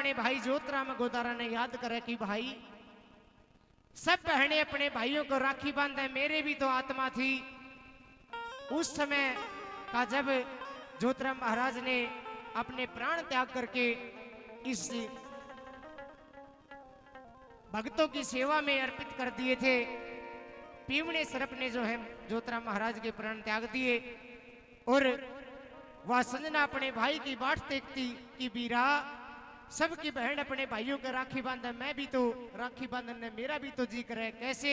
अपने भाई ज्योतिराम गोदारा ने याद करे कि भाई सब बहनें अपने भाइयों को राखी बांधे, मेरे भी तो आत्मा थी। उस समय का जब ज्योतिराम महाराज ने अपने प्राण त्याग करके इस भक्तों की सेवा में अर्पित कर दिए थे, पीवने सर्प ने जो है ज्योतिराम महाराज के प्राण त्याग दिए। और वह संजना अपने भाई की बाट देखती कि बीरा सबकी बहन अपने भाइयों के राखी बांधे, मैं भी तो राखी बांधने मेरा भी तो जी करे। कैसे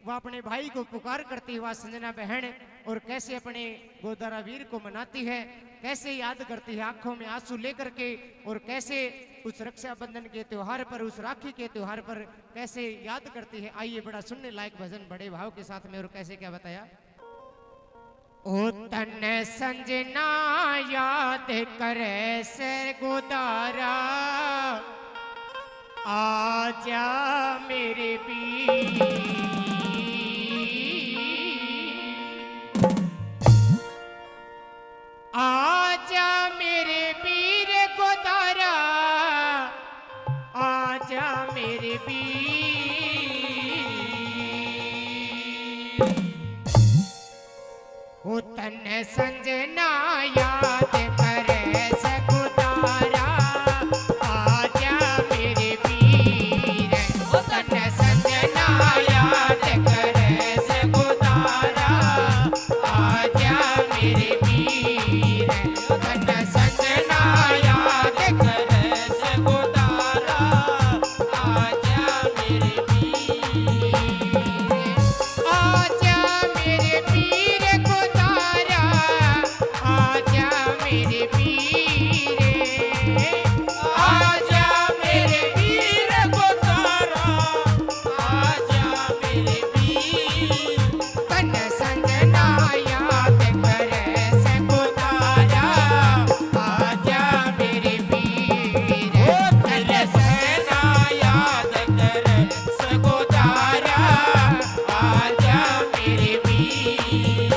वह अपने भाई को पुकार करती वह संजना बहन, और कैसे अपने गोदारा वीर को मनाती है, कैसे याद करती है आंखों में आंसू लेकर के, और कैसे उस रक्षाबंधन के त्योहार पर, उस राखी के त्योहार पर कैसे याद करती है। आइए बड़ा सुनने लायक भजन बड़े भाव के साथ में, और कैसे क्या बताया। ओ तन संजना याद करे से गोदारा, आजा मेरे पीर, आजा मेरे पीर गोदारा, आजा मेरे पीर। ओ तन संजना याद करे से गोदारा, आजा मेरे पीर। ओ तन संजना याद करे से गोदारा, आजा मेरे पीर। ओ तन संजना याद करे से गोदारा, आजा मेरे पीर, आजा मेरे पीर गोदारा, आजा मेरे पीर, आजा मेरे पीर गोदारा, आजा मेरे पीर। तन संजना याद करे से गोदारा, आजा मेरे पीर। ओ तन संजना याद करे से गोदारा, आजा मेरे पीर।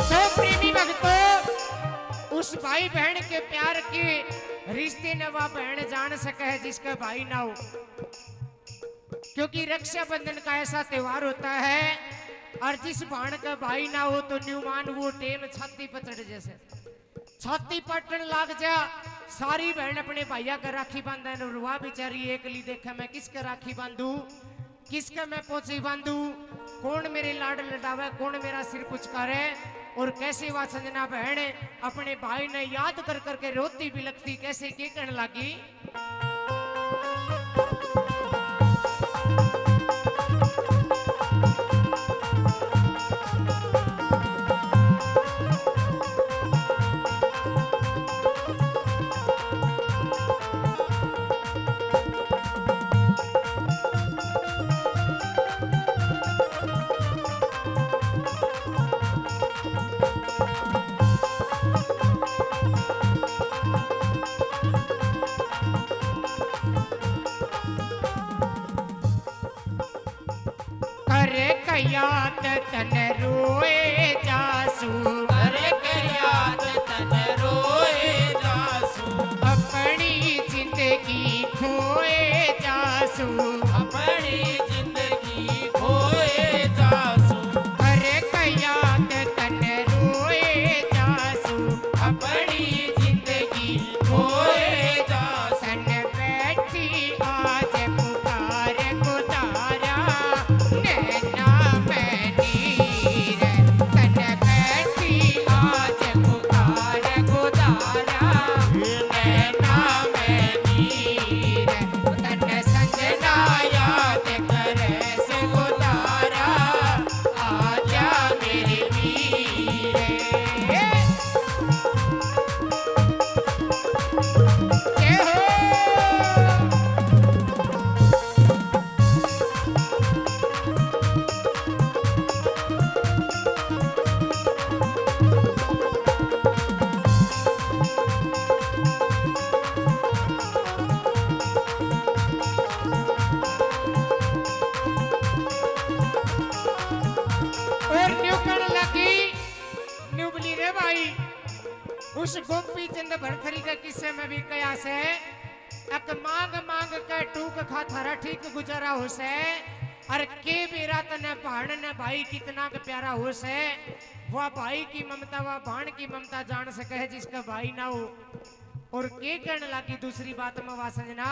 तो प्रेमी भक्तों, उस भाई बहन के प्यार के रिश्ते न वह बहन जान सके है जिसका भाई ना हो, क्योंकि रक्षाबंधन का ऐसा त्योहार होता है, और जिस बहन का भाई ना हो तो न्यूमान वो टेम छाती पचड़ जैसे छाती पटन लाग जा। सारी बहन अपने भैया का राखी बांधा, रुआ बेचारी एकली देखा मैं किसका राखी बांधू, किसका मैं पोछी बांधू, कौन मेरे लाड लडावे, कौन मेरा सिर पुचकारे। और कैसे वह संजना बहन अपने भाई ने याद कर करके रोती बिलखती, कैसे के कहने लगी। याद तन रोए जासू, अरे याद तन रोए जासू, अपनी जिंदगी खोए जासू, अपनी जिंदगी खोए जासू। अरे याद तन रोए जासू, अपनी जिंदगी खोए जासू। तन बैठी आज पुकार गोदारा, नैना मैं नीर, तन बैठी उस गोपी चंद भरथरी के किस्से में भी कया से अक मांग मांग के टूक खा थारा ठीक गुजारा हो से और के बेरा तने भाण ने भाई कितना के प्यारा हो से वह भाई की ममता वह भाण की ममता जान सके है जिसका भाई ना हो। और के कहने लगी दूसरी बात में वा संजना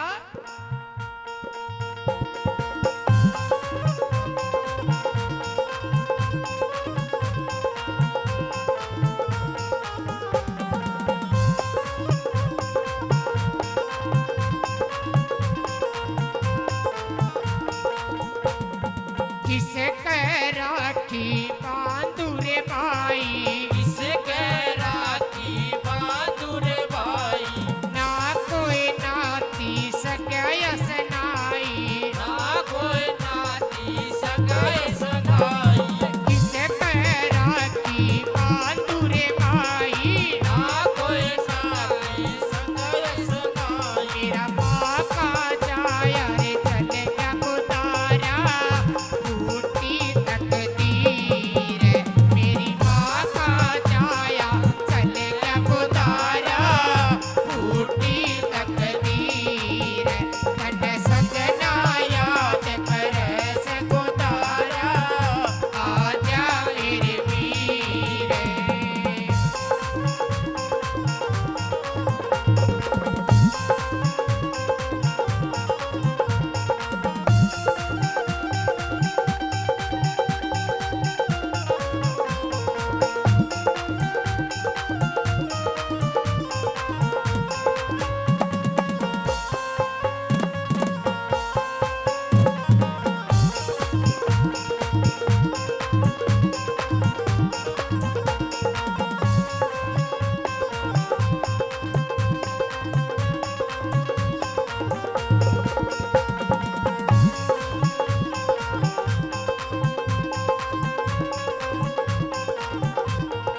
किसे कह राखी बांधू रे भाई किसे कह राखी बांधू रे भाई ना कोई नाती सगाया सनाई ना कोई नाती सगाए सगाई किसे कह राखी बांधू रे भाई ना कोई साथी सगाए सगाई मेरा पापा जाया रे चले क्या गुजारा फूटी तकदीर मेरी माँ का जाया चले क्या गुजारा फूटी तकदीर तन सजना याद कर से गुजारा आजा मेरे वीर।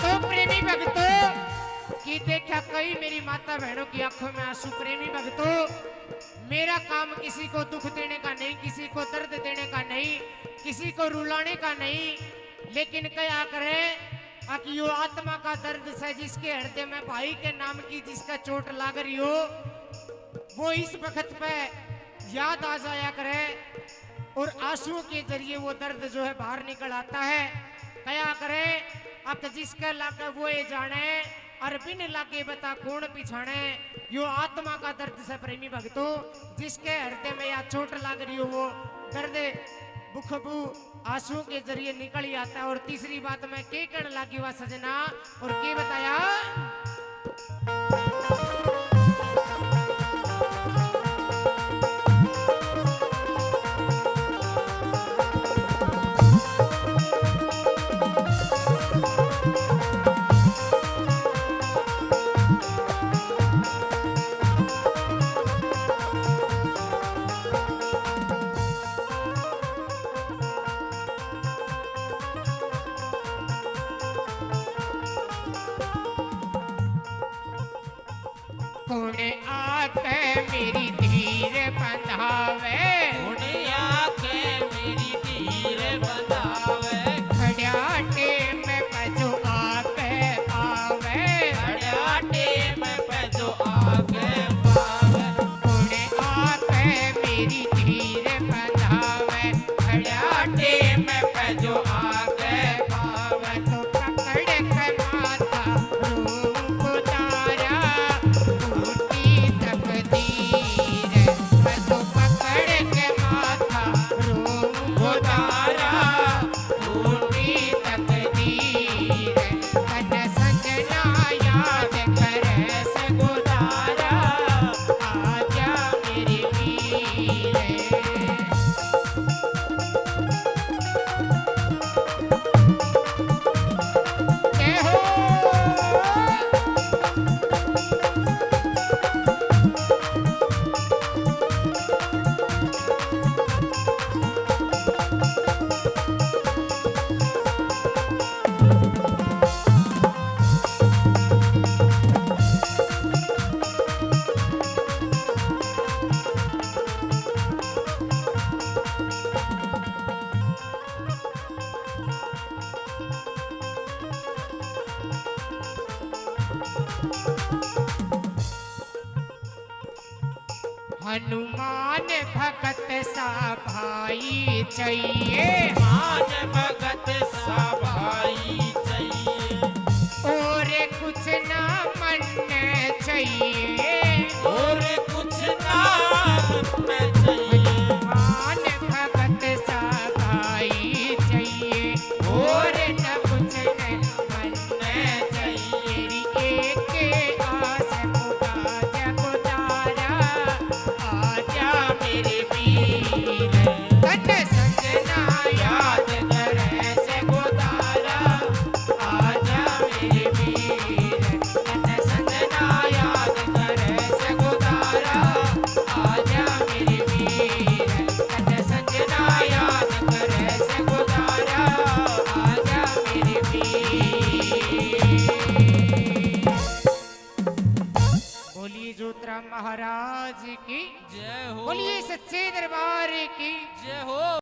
तो प्रेमी भक्तों की देखा कई मेरी माता बहनों की आंखों में आंसू। प्रेमी भक्तों मेरा काम किसी को दुख देने का नहीं, किसी को दर्द देने का नहीं, किसी को रुलाने का नहीं, लेकिन क्या करे कि यो आत्मा का दर्द से जिसके हृदय में भाई के नाम की जिसका चोट लाग रही हो वो इस वक्त पे याद आ जाया करे और आंसुओं के जरिए वो दर्द जो है बाहर निकल आता है। क्या करे अब जिसका लागे वो ये जाने और बिन लागे बता कौन पिछाने। यो आत्मा का दर्द से प्रेमी भक्तों जिसके हृदय में या चोट लग रही हो वो दर्द बुखबू आंसुओं के जरिए निकल ही आता है। और तीसरी बात में के कहने लगी हुआ सजना और के बताया कोने आके मेरी धीर बंधावे दुनिया के मेरी तीर बंधावे खड़ा टेम पे जो आके आवे खड़ा टेम पे जो आगे पावे कोने आके मेरी धीर बंधावे खड़ा टेम पे जो आगे पावे तो पकड़ के माथा रूप उतारा फूटी तकदीर तो पकड़ के हनुमान भगत सा भाई चाहिए, मान भगत सा भाई चाहिए, और कुछ ना मन चाहिए, और कुछ ना मैं चाहिए। हनुमान भगत सा भाई चाहिए, और न कुछ न मन चाहिए। तेरी एक आस पुरा जग तारा, आजा मेरे वीर, तन सजना याद करे से गोदारा, आजा मेरे वीर, तन सजना याद करे से गोदारा, आजा मेरे वीर, तन सजना याद करे से गोदारा, आजा मेरे वीर। बोलिए जोतराम महाराज की, जय हो, बोलिए सच्चे दरबार की। जय हो।